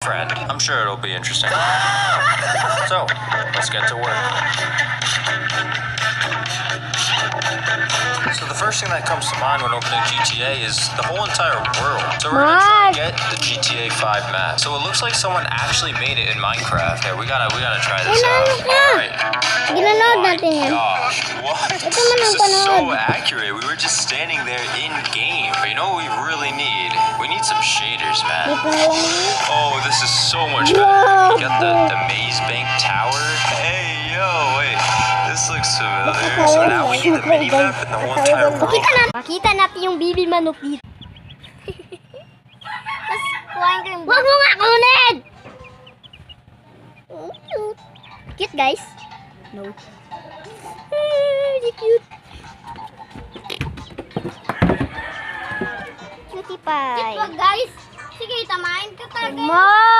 friend. I'm sure it'll be interesting. So, let's get to work. So the first thing that comes to mind when opening GTA is the whole entire world. So we're gonna try and get the GTA 5 map. So it looks like someone actually made it in Minecraft. Here, we gotta try this out. Alright. Ginanood natin yan. Gosh, what? Ito man ang This is so panood. accurate. We were just standing there in game. But you know what we really need? We need some shaders, man. Dito na lang. Oh, this is so much better. We got the Maze Bank Tower. Hey, yo, wait. This looks familiar. So now we need the minimap and the whole entire world. Makita natin yung bibi manok dito. Mas kuhain ko yung... Huwag mo nga kunin! Oh, cute. Cute, guys? No. Cute. Cutie pie. Guys, sige, tamahin ka talaga.